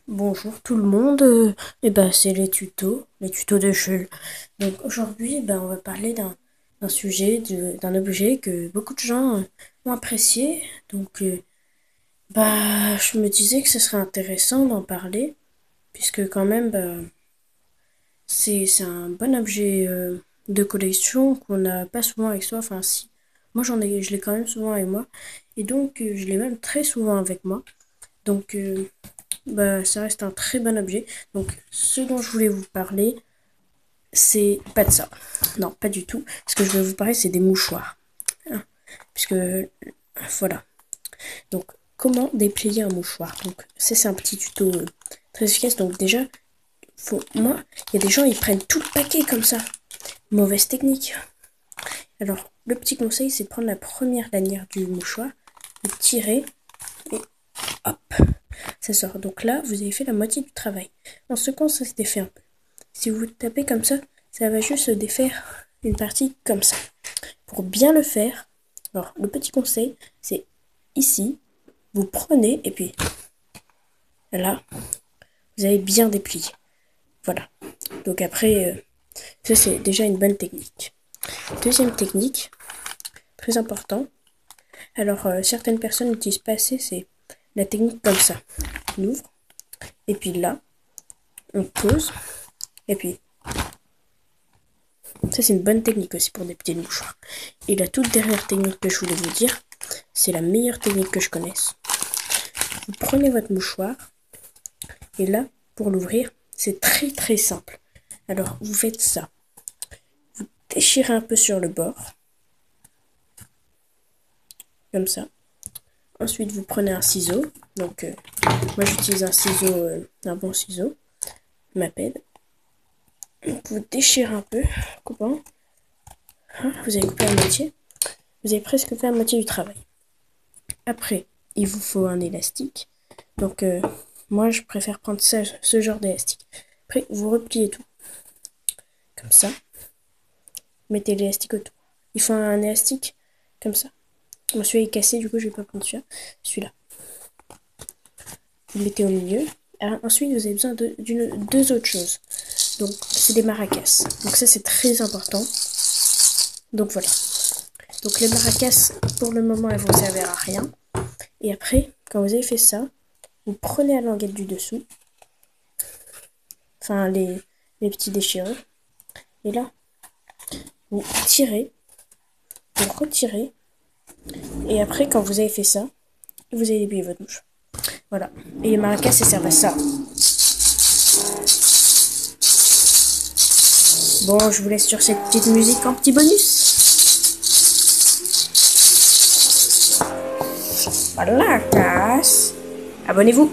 Bonjour tout le monde, c'est les tutos de Jules. Donc aujourd'hui, on va parler d'un sujet, d'un objet que beaucoup de gens ont apprécié. Je me disais que ce serait intéressant d'en parler, puisque quand même, c'est un bon objet de collection qu'on n'a pas souvent avec soi. Enfin, si, moi je l'ai quand même souvent avec moi, et je l'ai même très souvent avec moi. Donc, ça reste un très bon objet. Donc, ce dont je voulais vous parler, c'est pas de ça. Non, pas du tout. Ce que je vais vous parler, c'est des mouchoirs. Hein, Puisque, voilà. Donc, comment déplier un mouchoir? Donc, ça, c'est un petit tuto très efficace. Donc, déjà, moi, il y a des gens, ils prennent tout le paquet comme ça. Mauvaise technique. Alors, le petit conseil, c'est de prendre la première lanière du mouchoir, de tirer, et hop, ça sort. Donc là, vous avez fait la moitié du travail. En second, ça se défait un peu. Si vous tapez comme ça va juste se défaire une partie comme ça. Pour bien le faire, alors le petit conseil, c'est ici, vous prenez et puis là, vous avez bien déplié. Voilà. Donc après, ça c'est déjà une bonne technique. Deuxième technique, très important. Alors certaines personnes n'utilisent pas assez, c'est la technique comme ça. On ouvre, et puis là, on pose, et puis ça, c'est une bonne technique aussi pour des petits mouchoirs. Et la toute dernière technique que je voulais vous dire, c'est la meilleure technique que je connaisse. Vous prenez votre mouchoir, et là, pour l'ouvrir, c'est très très simple. Alors, vous faites ça. Vous déchirez un peu sur le bord, comme ça. Ensuite, vous prenez un ciseau. Donc, moi, j'utilise un bon ciseau, ma pelle. Vous déchirez un peu, coupant. Vous avez coupé la moitié. Vous avez presque fait la moitié du travail. Après, il vous faut un élastique. Donc, moi, je préfère prendre ce genre d'élastique. Après, vous repliez tout. Comme ça. Mettez l'élastique autour. Il faut un élastique comme ça. Moi, celui-là est cassé, du coup, je vais pas prendre celui-là. Celui-là. Vous le mettez au milieu. Alors, ensuite, vous avez besoin de deux autres choses. Donc, c'est des maracas. Donc, ça, c'est très important. Donc, voilà. Donc, les maracas, pour le moment, elles vont servir à rien. Et après, quand vous avez fait ça, vous prenez la languette du dessous. Enfin, les petits déchirures. Et là, vous tirez, vous retirez, et après, quand vous avez fait ça, vous allez déplier votre mouche. Voilà. Et les maracas, ça sert à ça. Bon, je vous laisse sur cette petite musique en petit bonus. Voilà, casse. Abonnez-vous.